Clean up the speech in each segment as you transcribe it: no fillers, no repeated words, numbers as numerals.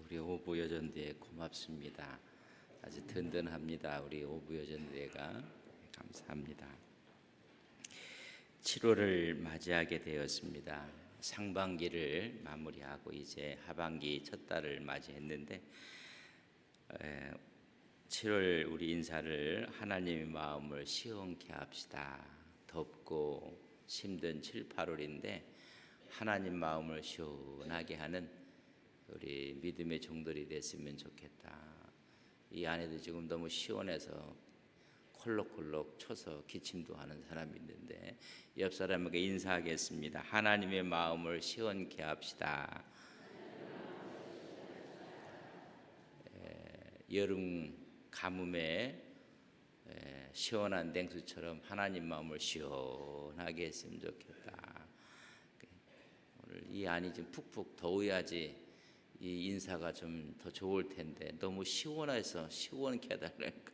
우리 오부여전대회 고맙습니다. 아주 든든합니다. 우리 오부여전대회가 감사합니다. 7월을 맞이하게 되었습니다. 상반기를 마무리하고 이제 하반기 첫 달을 맞이했는데 7월 우리 인사를 하나님의 마음을 시원케 합시다. 덥고 힘든 7, 8월인데 하나님 마음을 시원하게 하는 우리 믿음의 종들이 됐으면 좋겠다. 이 안에도 지금 너무 시원해서 콜록콜록 쳐서 기침도 하는 사람이 있는데 옆 사람에게 인사하겠습니다. 하나님의 마음을 시원케 합시다. 여름 가뭄에 시원한 냉수처럼 하나님 마음을 시원하게 했으면 좋겠다. 오늘 이 안이 좀 푹푹 더워야지 이 인사가 좀 더 좋을 텐데 너무 시원해서 시원케 해달라니까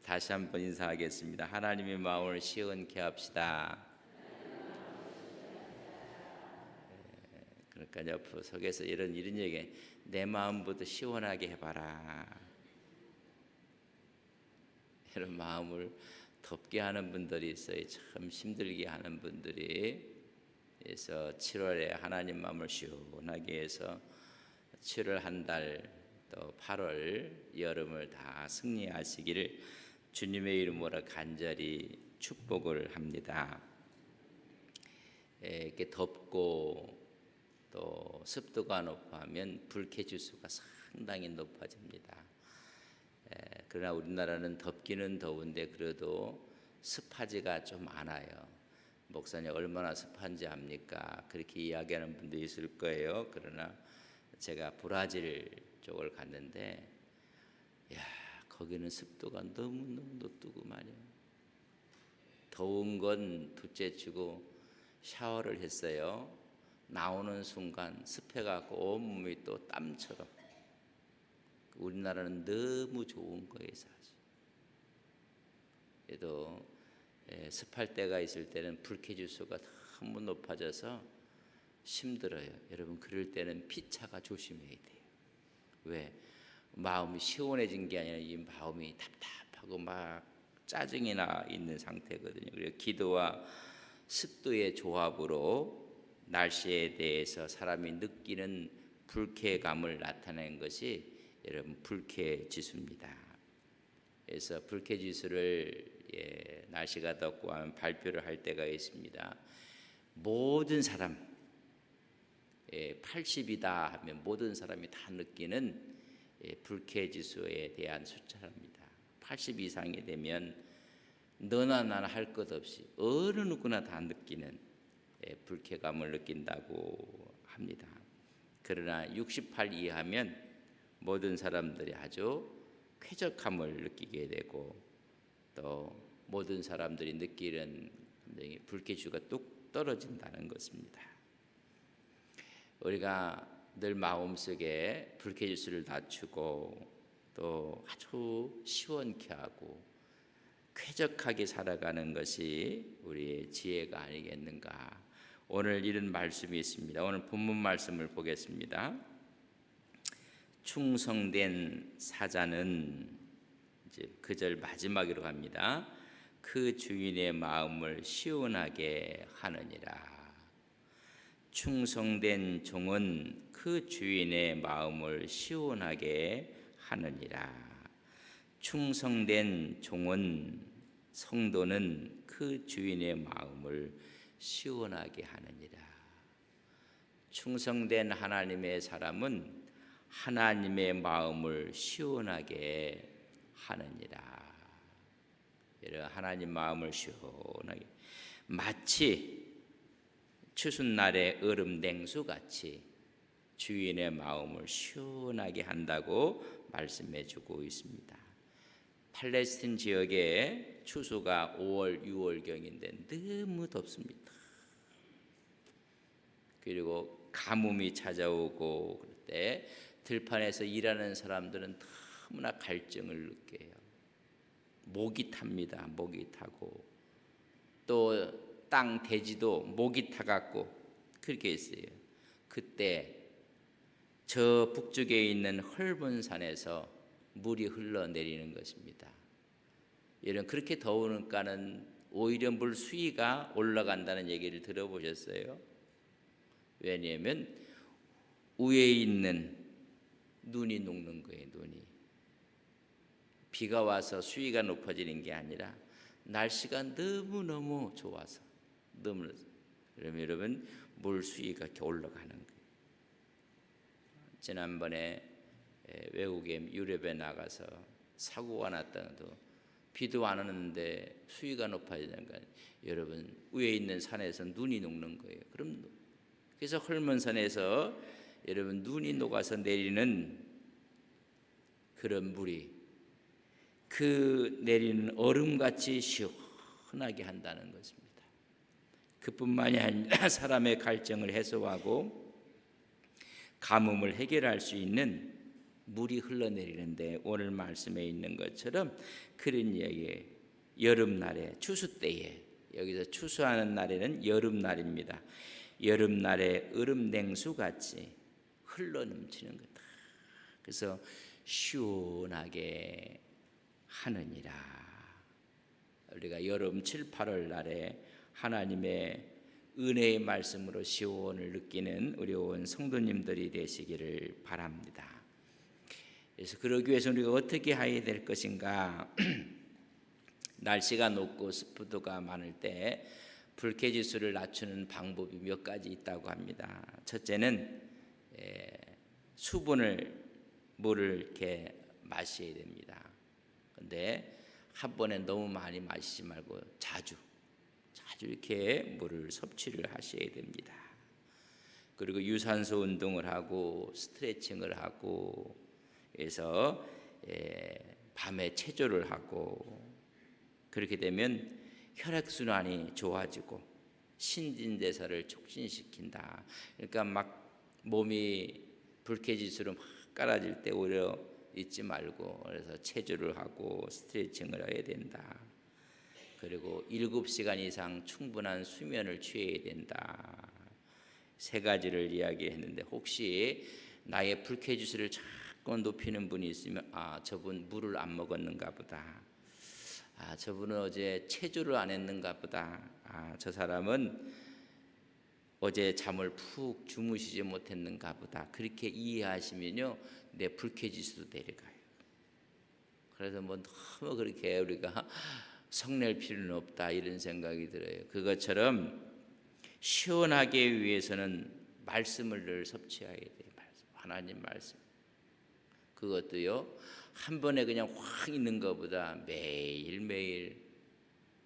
다시 한번 인사하겠습니다. 하나님의 마음을 시원케 합시다. 그러니까 옆 속에서 이런 얘기, 내 마음부터 시원하게 해봐라. 이런 마음을 덥게 하는 분들이 있어요. 참 힘들게 하는 분들이. 그래서 7월에 하나님 마음을 시원하게 해서 7월 한 달 또 8월 여름을 다 승리하시기를 주님의 이름으로 간절히 축복을 합니다. 이렇게 덥고 또 습도가 높아하면 불쾌지수가 상당히 높아집니다. 그러나 우리나라는 덥기는 더운데 그래도 습하지가 좀 않아요. 목사님 얼마나 습한지 압니까? 그렇게 이야기하는 분도 있을 거예요. 그러나 제가 브라질 쪽을 갔는데 거기는 습도가 너무너무 높고 말이에요. 더운 건 둘째치고 샤워를 했어요. 나오는 순간 습해갖고 온몸이 또 땀처럼. 우리나라는 너무 좋은 거예요 사실. 그래도 습할 때가 있을 때는 불쾌지수가 너무 높아져서 힘들어요. 여러분 그럴 때는 피차가 조심해야 돼요. 왜? 마음이 시원해진 게 아니라 이 마음이 답답하고 막 짜증이 나 있는 상태거든요. 그래서 기도와 습도의 조합으로 날씨에 대해서 사람이 느끼는 불쾌감을 나타내는 것이 여러분 불쾌지수입니다. 그래서 불쾌지수를 날씨가 덥고 하면 발표를 할 때가 있습니다. 모든 사람 80이다 하면 모든 사람이 다 느끼는 불쾌지수에 대한 숫자랍니다. 80 이상이 되면 너나 나나 할 것 없이 어느 누구나 다 느끼는 불쾌감을 느낀다고 합니다. 그러나 68 이하면 모든 사람들이 아주 쾌적함을 느끼게 되고 또 모든 사람들이 느끼는 불쾌지수가 뚝 떨어진다는 것입니다. 우리가 늘 마음속에 불쾌지수를 낮추고 또 아주 시원케 하고 쾌적하게 살아가는 것이 우리의 지혜가 아니겠는가. 오늘 이런 말씀이 있습니다. 오늘 본문 말씀을 보겠습니다. 충성된 사자는 이제 그 절 마지막으로 갑니다. 그 주인의 마음을 시원하게 하느니라. 충성된 종은 그 주인의 마음을 시원하게 하느니라. 충성된 종은 성도는 그 주인의 마음을 시원하게 하느니라. 충성된 하나님의 사람은 하나님의 마음을 시원하게 하느니라. 하나님 마음을 시원하게 마치 추순날의 얼음 냉수같이 주인의 마음을 시원하게 한다고 말씀해 주고 있습니다. 팔레스틴 지역에 추수가 5월, 6월경인데 너무 덥습니다. 그리고 가뭄이 찾아오고 그럴 때 들판에서 일하는 사람들은 너무나 갈증을 느껴요. 목이 탑니다. 목이 타고 또 땅 대지도 목이 타갖고 그렇게 했어요. 그때 저 북쪽에 있는 헐본 산에서 물이 흘러내리는 것입니다. 여러분 그렇게 더우니까는 오히려 물 수위가 올라간다는 얘기를 들어보셨어요? 왜냐하면 위에 있는 눈이 녹는 거예요. 눈이 비가 와서 수위가 높아지는 게 아니라 날씨가 너무너무 좋아서 그러면 여러분 물 수위가 이렇게 올라가는 거예요. 지난번에 외국에 유럽에 나가서 사고가 났다도 비도 안 오는데 수위가 높아지니까 여러분 위에 있는 산에서 눈이 녹는 거예요. 그래서 헐몬산에서 여러분 눈이 녹아서 내리는 그런 물이 그 내리는 얼음같이 시원하게 한다는 것입니다. 그뿐만이 아니라 사람의 갈증을 해소하고 가뭄을 해결할 수 있는 물이 흘러내리는데 오늘 말씀에 있는 것처럼 그런 이야기에 여름날에 추수 때에 여기서 추수하는 날에는 여름날입니다. 여름날에 얼음 냉수같이 흘러넘치는 거다. 그래서 시원하게 하느니라. 우리가 여름 7, 8월 날에 하나님의 은혜의 말씀으로 시원을 느끼는 우리 온 성도님들이 되시기를 바랍니다. 그래서 그러기 위해서 우리가 어떻게 해야 될 것인가? 날씨가 높고 습도가 많을 때 불쾌지수를 낮추는 방법이 몇 가지 있다고 합니다. 첫째는 수분을 물을 이렇게 마셔야 됩니다. 그런데 한 번에 너무 많이 마시지 말고 자주 이렇게 물을 섭취를 하셔야 됩니다. 그리고 유산소 운동을 하고 스트레칭을 하고 그래서 밤에 체조를 하고 그렇게 되면 혈액순환이 좋아지고 신진대사를 촉진시킨다. 그러니까 막 몸이 불쾌지수로 막 깔아질 때 오히려 잊지 말고 그래서 체조를 하고 스트레칭을 해야 된다. 그리고 7시간 이상 충분한 수면을 취해야 된다. 세 가지를 이야기했는데 혹시 나의 불쾌지수를 자꾸 높이는 분이 있으면 저분 물을 안 먹었는가 보다. 저분은 어제 체조를 안 했는가 보다. 저 사람은 어제 잠을 푹 주무시지 못했는가 보다. 그렇게 이해하시면요 내 불쾌지수도 내려가요. 그래서 뭐 너무 그렇게 우리가 성낼 필요는 없다 이런 생각이 들어요. 그것처럼 시원하게 위해서는 말씀을 늘 섭취해야 돼요. 하나님 말씀. 그것도요 한 번에 그냥 확 있는 것보다 매일매일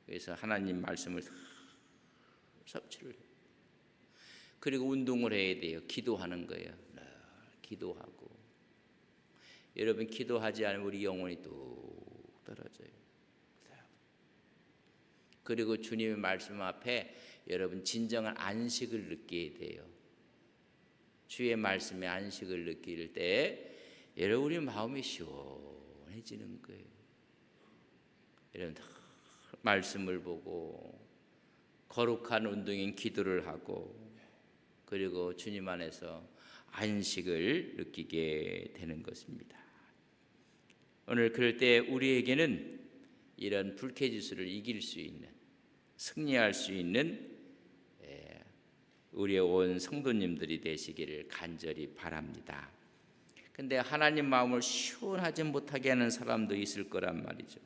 그래서 하나님 말씀을 섭취를 해요. 그리고 운동을 해야 돼요. 기도하는 거예요. 기도하고 여러분 기도하지 않으면 우리 영혼이 뚝 떨어져요. 그리고 주님의 말씀 앞에 여러분 진정한 안식을 느끼게 돼요. 주의 말씀에 안식을 느낄 때 여러분 우리 마음이 시원해지는 거예요. 여러분 말씀을 보고 거룩한 운동인 기도를 하고 그리고 주님 안에서 안식을 느끼게 되는 것입니다. 오늘 그럴 때 우리에게는 이런 불쾌지수를 이길 수 있는 승리할 수 있는 우리의 온 성도님들이 되시기를 간절히 바랍니다. 근데 하나님 마음을 시원하지 못하게 하는 사람도 있을 거란 말이죠.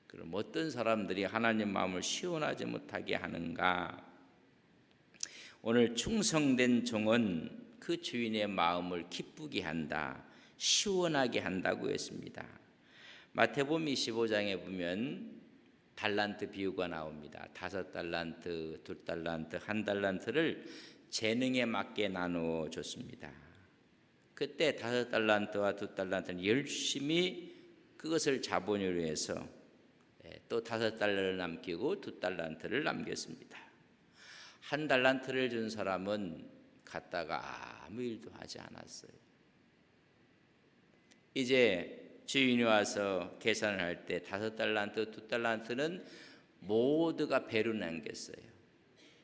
그럼 어떤 사람들이 하나님 마음을 시원하지 못하게 하는가? 오늘 충성된 종은 그 주인의 마음을 기쁘게 한다, 시원하게 한다고 했습니다. 마태복음 25장에 보면 달란트 비유가 나옵니다. 5달란트, 2달란트, 1달란트를 재능에 맞게 나누어 줬습니다. 그때 5달란트와 2달란트는 열심히 그것을 자본으로 해서 또 5달러를 남기고 2달란트를 남겼습니다. 1달란트를 준 사람은 갔다가 아무 일도 하지 않았어요. 이제 주인이 와서 계산을 할 때 5달란트, 2달란트는 모두가 배로 남겼어요.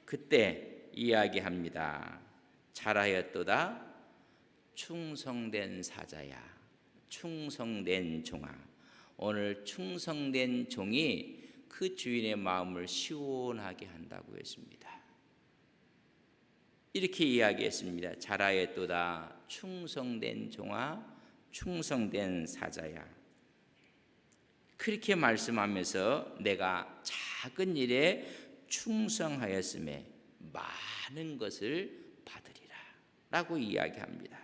그때 이야기합니다. 잘하였도다 충성된 사자야, 충성된 종아. 오늘 충성된 종이 그 주인의 마음을 시원하게 한다고 했습니다. 이렇게 이야기했습니다. 잘하였도다 충성된 종아, 충성된 사자야. 그렇게 말씀하면서 내가 작은 일에 충성하였음에 많은 것을 받으리라 라고 이야기합니다.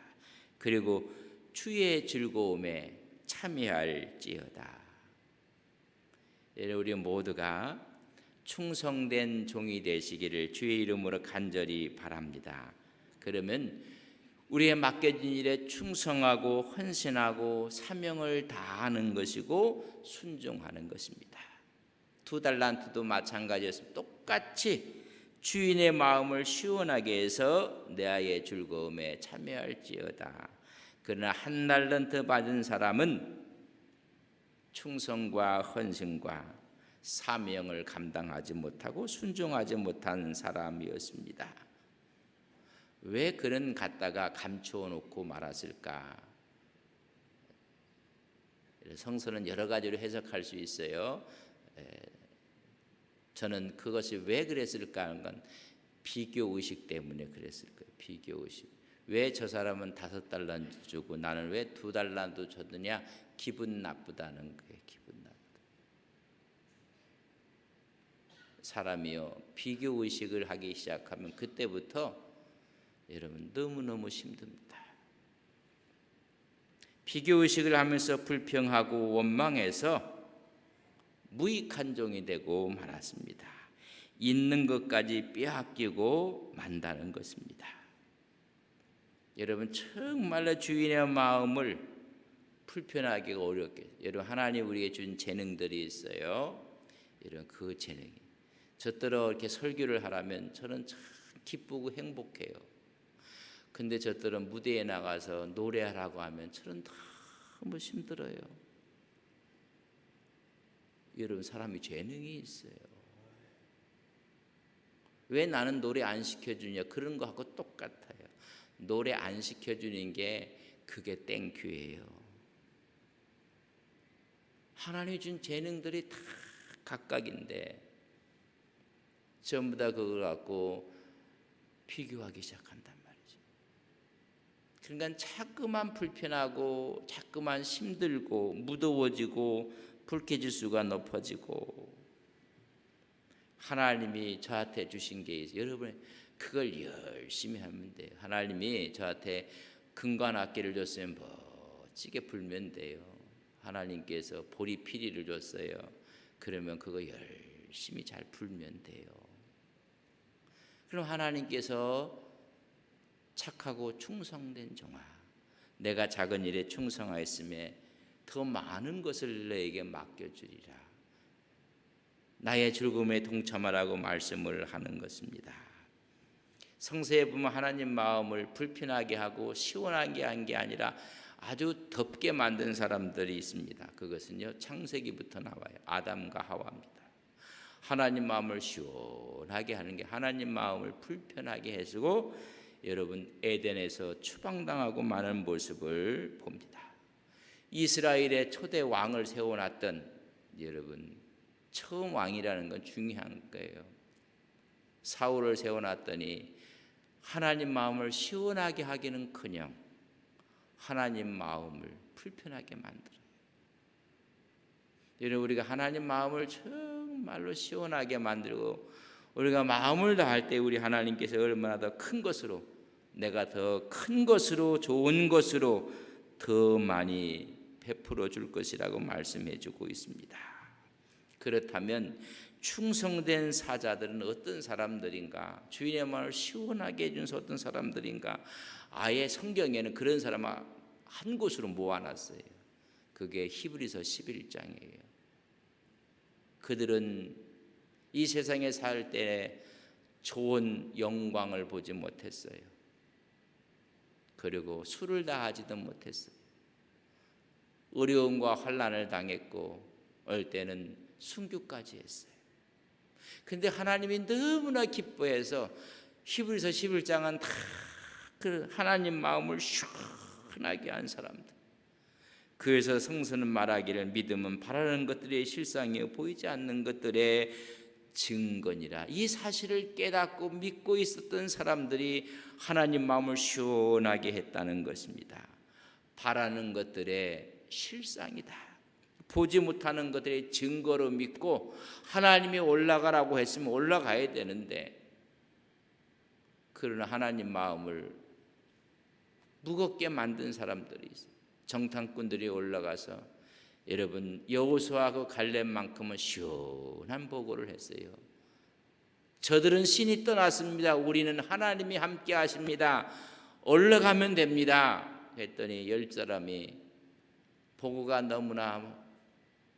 그리고 주의 즐거움에 참여할지어다. 우리 모두가 충성된 종이 되시기를 주의 이름으로 간절히 바랍니다. 그러면 우리의 맡겨진 일에 충성하고 헌신하고 사명을 다하는 것이고 순종하는 것입니다. 2달란트도 마찬가지였습니다. 똑같이 주인의 마음을 시원하게 해서 내 아이의 즐거움에 참여할지어다. 그러나 1달란트 받은 사람은 충성과 헌신과 사명을 감당하지 못하고 순종하지 못한 사람이었습니다. 왜 그런 갖다가 감추어 놓고 말았을까? 성서는 여러 가지로 해석할 수 있어요. 저는 그것이 왜 그랬을까 하는 건 비교 의식 때문에 그랬을 거예요. 비교 의식. 왜 저 사람은 5달란트 주고 나는 왜 2달란트 줬느냐? 기분 나쁘다는 거예요. 기분 나쁘다. 사람이요, 비교 의식을 하기 시작하면 그때부터 여러분 너무너무 힘듭니다. 비교의식을 하면서 불평하고 원망해서 무익한 종이 되고 말았습니다. 있는 것까지 빼앗기고 만다는 것입니다. 여러분 정말로 주인의 마음을 불편하게 어렵게, 여러분 하나님 우리에게 준 재능들이 있어요. 여러분 그 재능이 저더러 이렇게 설교를 하라면 저는 참 기쁘고 행복해요. 근데 저들은 무대에 나가서 노래하라고 하면 저는 너무 힘들어요. 여러분 사람이 재능이 있어요. 왜 나는 노래 안 시켜주냐? 그런 거하고 똑같아요. 노래 안 시켜주는 게 그게 땡큐예요. 하나님이 준 재능들이 다 각각인데 전부 다 그걸 갖고 비교하기 시작한단 말이죠. 그러니까 자꾸만 불편하고 자꾸만 힘들고 무더워지고 불쾌지수가 높아지고, 하나님이 저한테 주신 게 있어요. 여러분 그걸 열심히 하면 돼요. 하나님이 저한테 금관악기를 줬으면 멋지게 불면 돼요. 하나님께서 보리피리를 줬어요. 그러면 그거 열심히 잘 불면 돼요. 그럼 하나님께서 착하고 충성된 종아, 내가 작은 일에 충성하였음에 더 많은 것을 너에게 맡겨주리라. 나의 즐거움에 동참하라고 말씀을 하는 것입니다. 성서에 보면 하나님 마음을 불편하게 하고 시원하게 한 게 아니라 아주 덥게 만든 사람들이 있습니다. 그것은요 창세기부터 나와요. 아담과 하와입니다. 하나님 마음을 시원하게 하는 게 하나님 마음을 불편하게 해주고, 여러분 에덴에서 추방당하고 마는 모습을 봅니다. 이스라엘의 초대 왕을 세워놨던, 여러분 처음 왕이라는 건 중요한 거예요. 사울을 세워놨더니 하나님 마음을 시원하게 하기는커녕 하나님 마음을 불편하게 만들어요. 여러분 우리가 하나님 마음을 정말로 시원하게 만들고 우리가 마음을 다할 때 우리 하나님께서 얼마나 더 큰 것으로, 내가 더 큰 것으로 좋은 것으로 더 많이 베풀어 줄 것이라고 말씀해 주고 있습니다. 그렇다면 충성된 사자들은 어떤 사람들인가? 주인의 마음을 시원하게 해준 어떤 사람들인가? 아예 성경에는 그런 사람을 한 곳으로 모아놨어요. 그게 히브리서 11장이에요. 그들은 이 세상에 살 때 좋은 영광을 보지 못했어요. 그리고 술을 다 하지도 못했어요. 어려움과 환난을 당했고 어떨 때는 순교까지 했어요. 근데 하나님이 너무나 기뻐해서 히브리서 11장은 다 그 하나님 마음을 시원하게 한 사람들. 그래서 성서는 말하기를 믿음은 바라는 것들의 실상이요 보이지 않는 것들의 증거니라. 이 사실을 깨닫고 믿고 있었던 사람들이 하나님 마음을 시원하게 했다는 것입니다. 바라는 것들의 실상이다. 보지 못하는 것들의 증거로 믿고 하나님이 올라가라고 했으면 올라가야 되는데, 그러나 하나님 마음을 무겁게 만든 사람들이 있어요. 정탐꾼들이 올라가서 여러분 여호수아하고 갈렙만큼은 시원한 보고를 했어요. 저들은 신이 떠났습니다. 우리는 하나님이 함께 하십니다. 올라가면 됩니다. 했더니 10사람이 보고가 너무나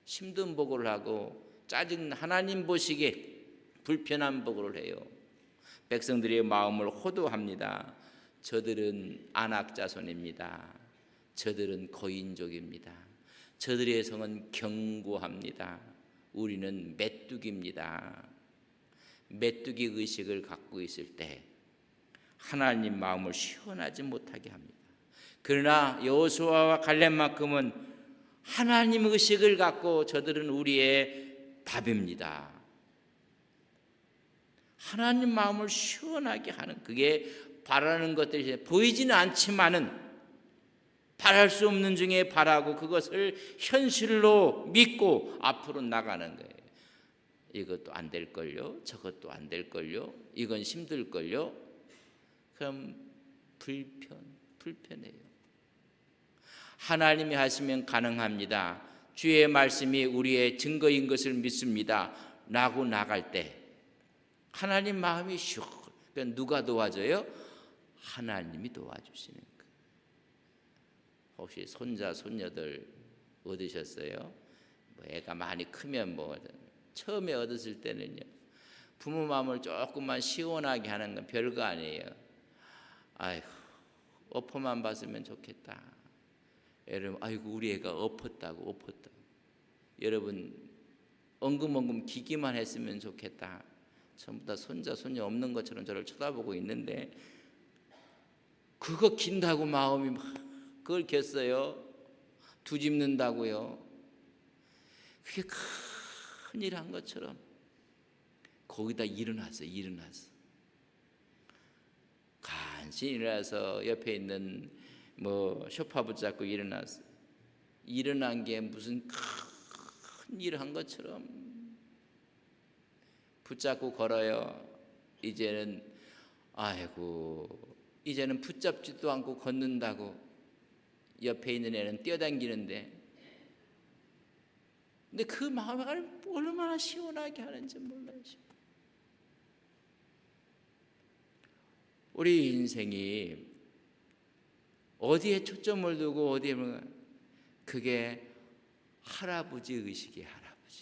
힘든 보고를 하고 짜증, 하나님 보시기에 불편한 보고를 해요. 백성들의 마음을 호도합니다. 저들은 아낙 자손입니다. 저들은 거인족입니다. 저들의 성은 견고합니다. 우리는 메뚜기입니다. 메뚜기 의식을 갖고 있을 때 하나님 마음을 시원하지 못하게 합니다. 그러나 여호수아와 갈렙만큼은 하나님 의식을 갖고 저들은 우리의 답입니다. 하나님 마음을 시원하게 하는, 그게 바라는 것들이 보이지는 않지만은 바랄 수 없는 중에 바라고 그것을 현실로 믿고 앞으로 나가는 거예요. 이것도 안 될걸요, 저것도 안 될걸요, 이건 힘들걸요. 그럼 불편해요. 하나님이 하시면 가능합니다. 주의 말씀이 우리의 증거인 것을 믿습니다 라고 나갈 때 하나님 마음이 그러니까 누가 도와줘요? 하나님이 도와주시는 거예요. 혹시 손자 손녀들 얻으셨어요? 뭐 애가 많이 크면 뭐 처음에 얻었을 때는요, 부모 마음을 조금만 시원하게 하는 건 별거 아니에요. 아이고, 엎어만 봤으면 좋겠다. 여러분, 아이고 우리 애가 엎었다고. 여러분, 엉금엉금 기기만 했으면 좋겠다. 전부 다 손자 손녀 없는 것처럼 저를 쳐다보고 있는데, 그거 긴다고 마음이 막 그걸 겼어요. 뒤집는다고요. 그게 큰일 한 것처럼 거기다 일어났어. 간신히 일어나서 옆에 있는 뭐 소파 붙잡고 일어났어. 일어난 게 무슨 큰일 한 것처럼 붙잡고 걸어요. 이제는 이제는 붙잡지도 않고 걷는다고. 옆에 있는 애는 뛰어다니는데, 근데 그 마음을 얼마나 시원하게 하는지 몰라요. 우리 인생이 어디에 초점을 두고 어디에, 그게 할아버지 의식이에요.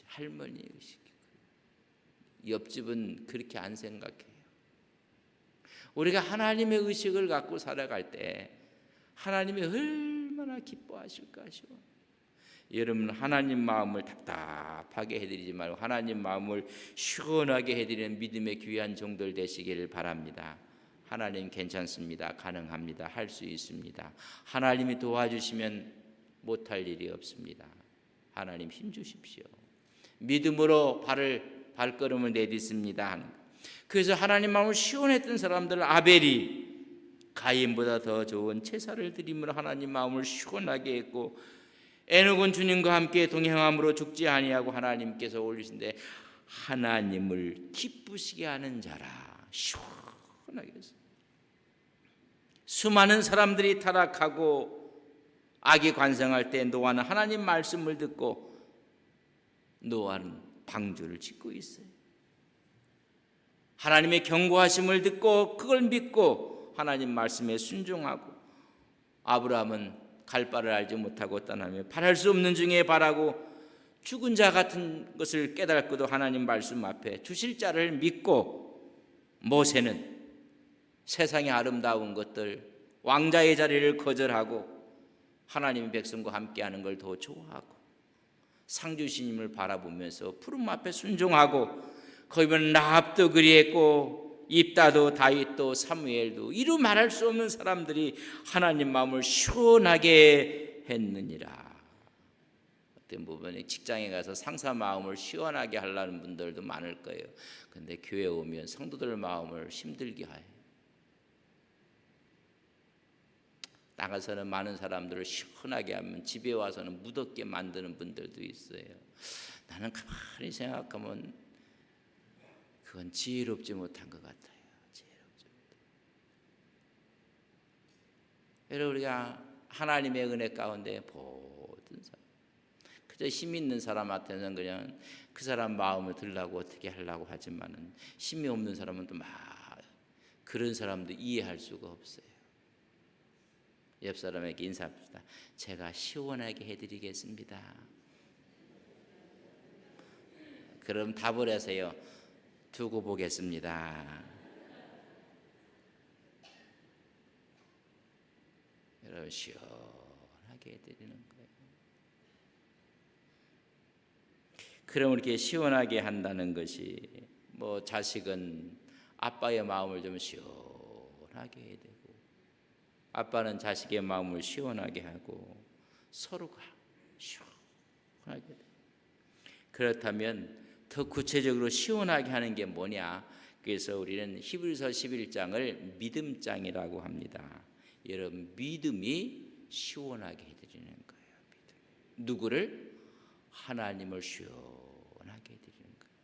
할머니 의식이고. 옆집은 그렇게 안 생각해요. 우리가 하나님의 의식을 갖고 살아갈 때 하나님이 얼마나 기뻐하실까 하시오. 여러분, 하나님 마음을 답답하게 해드리지 말고 하나님 마음을 시원하게 해드리는 믿음의 귀한 종들 되시기를 바랍니다. 하나님 괜찮습니다. 가능합니다. 할 수 있습니다. 하나님이 도와주시면 못할 일이 없습니다. 하나님 힘주십시오. 믿음으로 발걸음을 내딛습니다. 그래서 하나님 마음을 시원했던 사람들, 아벨이 가인보다 더 좋은 제사를 드림으로 하나님 마음을 시원하게 했고, 에녹은 주님과 함께 동행함으로 죽지 아니하고 하나님께서 올리신데 하나님을 기쁘시게 하는 자라. 시원하게 했어요. 수많은 사람들이 타락하고 악이 관성할 때 노아는 하나님 말씀을 듣고 노아는 방주를 짓고 있어요. 하나님의 경고하심을 듣고 그걸 믿고 하나님 말씀에 순종하고, 아브라함은 갈 바를 알지 못하고 떠나며 바랄 수 없는 중에 바라고 죽은 자 같은 것을 깨닫고도 하나님 말씀 앞에 주실 자를 믿고, 모세는 세상의 아름다운 것들, 왕자의 자리를 거절하고 하나님의 백성과 함께하는 걸 더 좋아하고 상 주시님을 바라보면서 푸름 앞에 순종하고, 거기 보면 라합도 그리했고 입다도 다윗도 사무엘도 이루 말할 수 없는 사람들이 하나님 마음을 시원하게 했느니라. 어떤 부분에 직장에 가서 상사 마음을 시원하게 하려는 분들도 많을 거예요. 그런데 교회 오면 성도들 마음을 힘들게 해요. 나가서는 많은 사람들을 시원하게 하면 집에 와서는 무덥게 만드는 분들도 있어요. 나는 가만히 생각하면 그건 지혜롭지 못한 것 같아요. 지혜롭지 못한. 여러분, 우리가 하나님의 은혜 가운데 모든 사람, 그저 힘 있는 사람한테는 그냥 그 사람 마음을 들라고 어떻게 하려고 하지만은 힘이 없는 사람은 또 막 그런 사람도 이해할 수가 없어요. 옆 사람에게 인사합시다. 제가 시원하게 해드리겠습니다. 그럼 답을 하세요. 두고 보겠습니다. 여러분, 시원하게 해드리는 거예요. 그럼 이렇게 시원하게 한다는 것이 뭐 자식은 아빠의 마음을 좀 시원하게 해야 되고, 아빠는 자식의 마음을 시원하게 하고 서로가 시원하게 돼. 그렇다면 더 구체적으로 시원하게 하는 게 뭐냐? 그래서 우리는 히브리서 11장을 믿음장이라고 합니다. 여러분, 믿음이 시원하게 해드리는 거예요. 믿음. 누구를? 하나님을 시원하게 해드리는 거예요.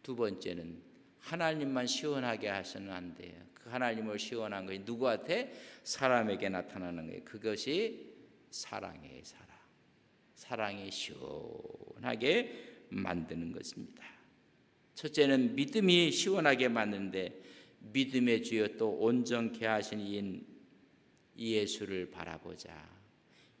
두 번째는 하나님만 시원하게 하시면 안 돼요. 그 하나님을 시원한 것이 누구한테? 사람에게 나타나는 거예요. 그것이 사랑이에요. 사랑이 시원하게 만드는 것입니다. 첫째는 믿음이 시원하게 만드는데, 믿음의 주여 또 온전케 하신 이인 예수를 바라보자.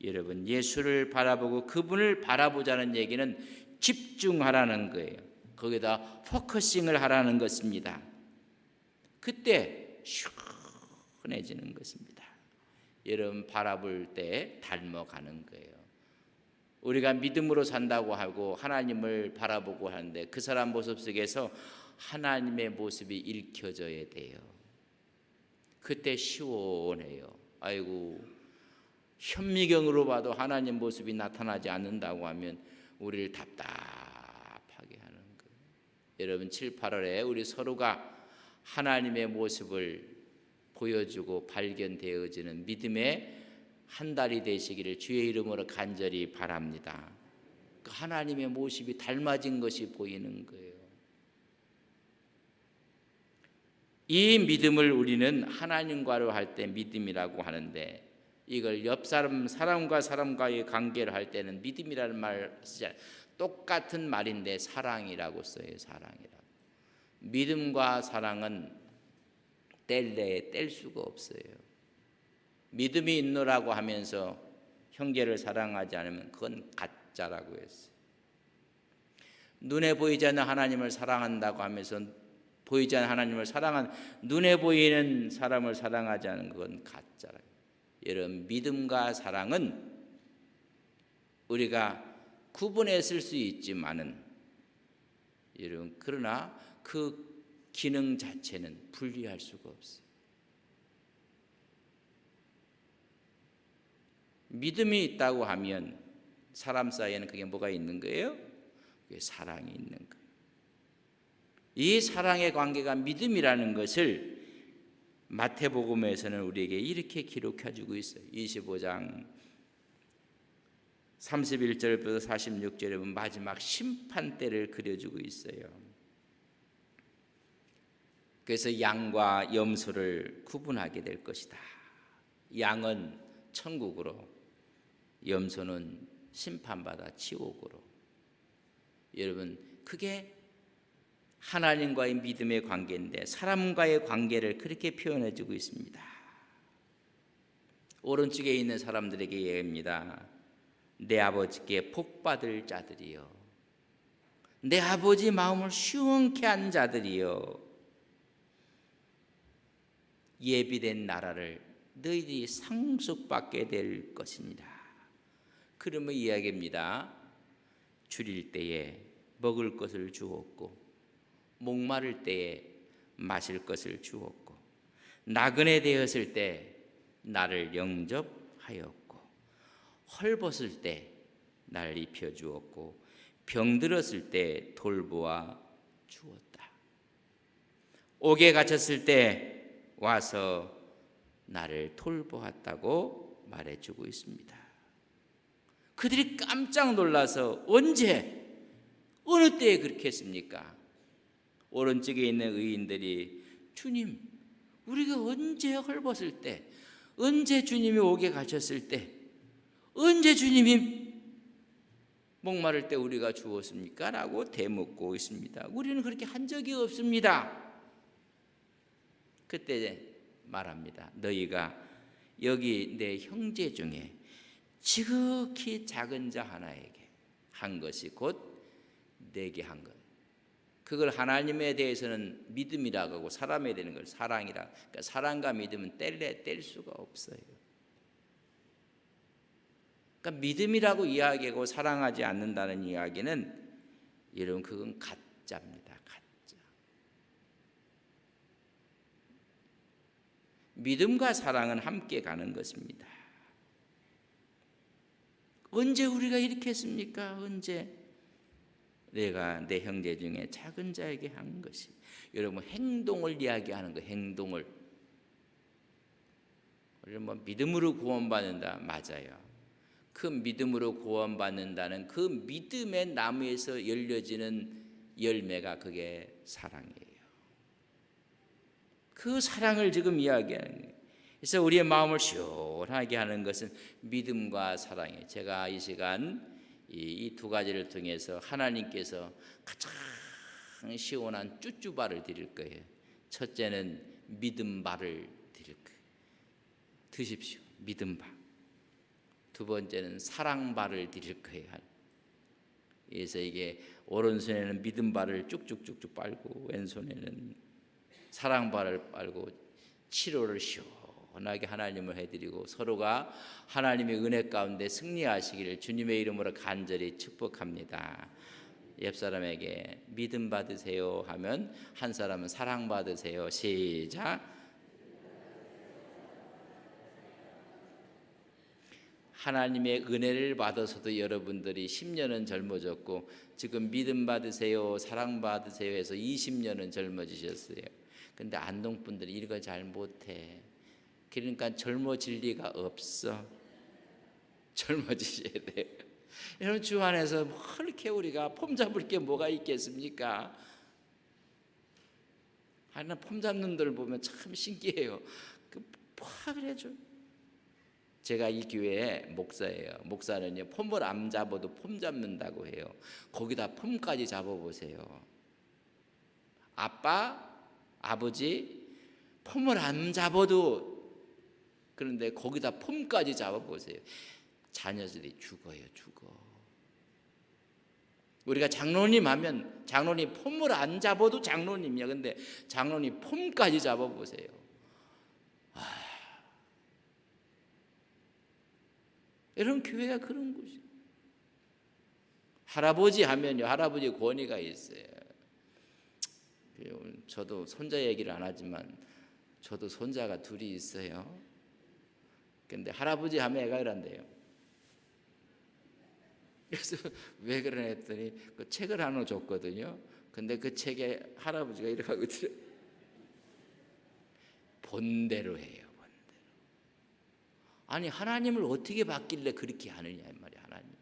여러분, 예수를 바라보고 그분을 바라보자는 얘기는 집중하라는 거예요. 거기다 포커싱을 하라는 것입니다. 그때 시원해지는 것입니다. 여러분, 바라볼 때 닮아가는 거예요. 우리가 믿음으로 산다고 하고 하나님을 바라보고 하는데 그 사람 모습 속에서 하나님의 모습이 읽혀져야 돼요. 그때 시원해요. 아이고, 현미경으로 봐도 하나님 모습이 나타나지 않는다고 하면 우리를 답답하게 하는 거예요. 여러분, 7, 8월에 우리 서로가 하나님의 모습을 보여주고 발견되어지는 믿음의 한 달이 되시기를 주의 이름으로 간절히 바랍니다. 하나님의 모습이 닮아진 것이 보이는 거예요. 이 믿음을 우리는 하나님과로 할 때 믿음이라고 하는데, 이걸 옆 사람과 사람과의 관계를 할 때는 믿음이라는 말 쓰지 않아요. 똑같은 말인데 사랑이라고 써요. 사랑이라고. 믿음과 사랑은 뗄 수가 없어요. 믿음이 있노라고 하면서 형제를 사랑하지 않으면 그건 가짜라고 했어요. 눈에 보이지 않는 하나님을 사랑한다고 하면서 보이지 않는 하나님을 눈에 보이는 사람을 사랑하지 않는 그건 가짜라고. 여러분, 믿음과 사랑은 우리가 구분했을 수 있지만은, 여러분, 그러나 그 기능 자체는 분리할 수가 없어요. 믿음이 있다고 하면 사람 사이에는 그게 뭐가 있는 거예요? 그게 사랑이 있는 거예요. 이 사랑의 관계가 믿음이라는 것을 마태복음에서는 우리에게 이렇게 기록해주고 있어요. 25장 31절부터 46절에 보면 마지막 심판 때를 그려주고 있어요. 그래서 양과 염소를 구분하게 될 것이다. 양은 천국으로, 염소는 심판받아 지옥으로. 여러분, 그게 하나님과의 믿음의 관계인데 사람과의 관계를 그렇게 표현해주고 있습니다. 오른쪽에 있는 사람들에게 얘기합니다. 내 아버지께 복받을 자들이여, 내 아버지 마음을 시원케 한 자들이여, 예비된 나라를 너희들이 상속받게 될 것이니라. 그러면 이야기입니다. 줄일 때에 먹을 것을 주었고 목마를 때에 마실 것을 주었고 나그네 되었을 때 나를 영접하였고 헐벗을 때 나를 입혀주었고 병들었을 때 돌보아 주었다. 옥에 갇혔을 때 와서 나를 돌보았다고 말해주고 있습니다. 그들이 깜짝 놀라서 언제 어느 때에 그렇게 했습니까? 오른쪽에 있는 의인들이 주님, 우리가 언제 헐벗을 때, 언제 주님이 옥에 갇혔을 때, 언제 주님이 목마를 때 우리가 주었습니까? 라고 되묻고 있습니다. 우리는 그렇게 한 적이 없습니다. 그때 말합니다. 너희가 여기 내 형제 중에 지극히 작은 자 하나에게 한 것이 곧 내게 한 것. 그걸 하나님에 대해서는 믿음이라고 하고 사람에 대한 걸 사랑이라. 그러니까 사랑과 믿음은 뗄 수가 없어요. 그러니까 믿음이라고 이야기하고 사랑하지 않는다는 이야기는 여러분 그건 가짜입니다. 가짜. 믿음과 사랑은 함께 가는 것입니다. 언제 우리가 이렇게 했습니까? 언제? 내가 내 형제 중에 작은 자에게 한 것이. 여러분 행동을 이야기하는 거예요. 행동을. 우리는 믿음으로 구원받는다. 맞아요. 그 믿음으로 구원받는다는 그 믿음의 나무에서 열려지는 열매가 그게 사랑이에요. 그 사랑을 지금 이야기하는 거예요. 그래서 우리의 마음을 시원하게 하는 것은 믿음과 사랑이에요. 제가 이 시간 이 두 가지를 통해서 하나님께서 가장 시원한 쭈쭈바를 드릴 거예요. 첫째는 믿음바를 드릴 거예요. 드십시오. 믿음바. 두 번째는 사랑바를 드릴 거예요. 그래서 이게 오른손에는 믿음바를 쭉쭉쭉쭉 빨고 왼손에는 사랑바를 빨고 치료를 시원하게 하나님을 해드리고 서로가 하나님의 은혜 가운데 승리하시기를 주님의 이름으로 간절히 축복합니다. 옆 사람에게 믿음 받으세요 하면 한 사람은 사랑 받으세요. 시작. 하나님의 은혜를 받아서도 여러분들이 10년은 젊어졌고 지금 믿음 받으세요, 사랑 받으세요 해서 20년은 젊어지셨어요. 근데 안동분들이 이거 잘 못해. 그러니까 젊어질 리가 없어. 젊어지셔야 돼요. 여러분 주 안에서 뭐 이렇게 우리가 폼 잡을 게 뭐가 있겠습니까? 하나 폼 잡는 들 보면 참 신기해요. 그래죠. 제가 이 교회의 목사예요. 목사는요 폼을 안 잡아도 폼 잡는다고 해요. 거기다 폼까지 잡아보세요. 아빠, 아버지 폼을 안 잡아도 그런데 거기다 폼까지 잡아보세요. 자녀들이 죽어요. 죽어. 우리가 장로님 하면 장로님 폼을 안 잡아도 장로님이야. 근데 장로님 폼까지 잡아보세요. 여러분 교회가 그런 곳이에요. 할아버지 하면요 할아버지 권위가 있어요. 저도 손자 얘기를 안 하지만 저도 손자가 둘이 있어요. 근데 할아버지 하면 애가 이런대요. 그래서 왜 그러나 했더니 그 책을 하나 줬거든요. 근데 그 책에 할아버지가 이렇게 하고 있어요. 본대로 해요. 본대로. 아니 하나님을 어떻게 받길래 그렇게 하느냐 이 말이야. 하나님을.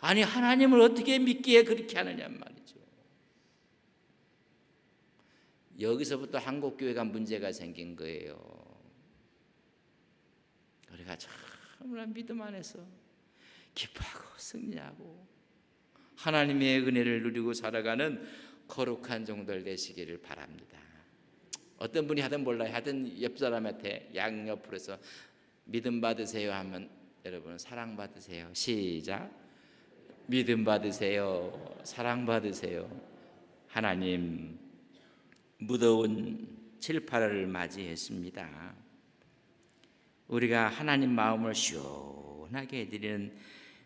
아니 하나님을 어떻게 믿기에 그렇게 하느냐 말이죠. 여기서부터 한국교회가 문제가 생긴 거예요. 우리가 참으로 믿음 안에서 기뻐하고 승리하고 하나님의 은혜를 누리고 살아가는 거룩한 종들 되시기를 바랍니다. 어떤 분이 하든 몰라요. 하든 옆 사람한테 양옆으로 해서 믿음 받으세요 하면 여러분 사랑 받으세요. 시작. 믿음 받으세요. 사랑 받으세요. 하나님 무더운 7, 8월을 맞이했습니다. 우리가 하나님 마음을 시원하게 해드리는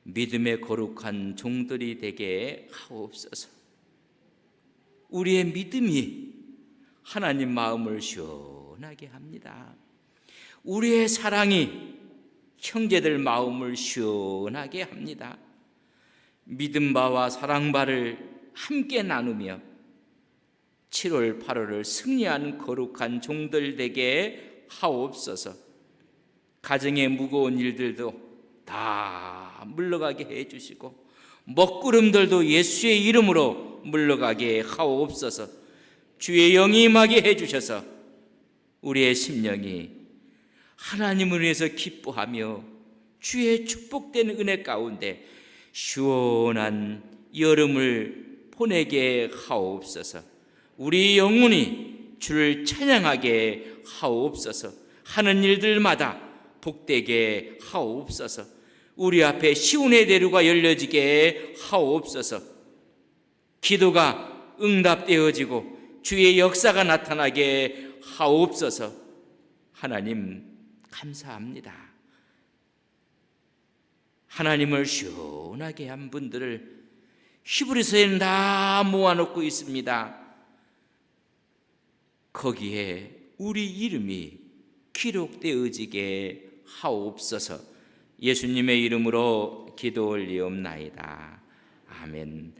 믿음의 거룩한 종들이 되게 하옵소서. 우리의 믿음이 하나님 마음을 시원하게 합니다. 우리의 사랑이 형제들 마음을 시원하게 합니다. 믿음 바와 사랑 바를 함께 나누며 7월 8월을 승리하는 거룩한 종들 되게 하옵소서. 가정의 무거운 일들도 다 물러가게 해주시고 먹구름들도 예수의 이름으로 물러가게 하옵소서. 주의 영이 임하게 해주셔서 우리의 심령이 하나님을 위해서 기뻐하며 주의 축복된 은혜 가운데 시원한 여름을 보내게 하옵소서. 우리 영혼이 주를 찬양하게 하옵소서. 하는 일들마다 복되게 하옵소서. 우리 앞에 시온의 대로가 열려지게 하옵소서. 기도가 응답되어지고 주의 역사가 나타나게 하옵소서. 하나님 감사합니다. 하나님을 시원하게 한 분들을 히브리서에는 다 모아놓고 있습니다. 거기에 우리 이름이 기록되어지게 하옵소서. 예수님의 이름으로 기도 올리옵나이다. 아멘.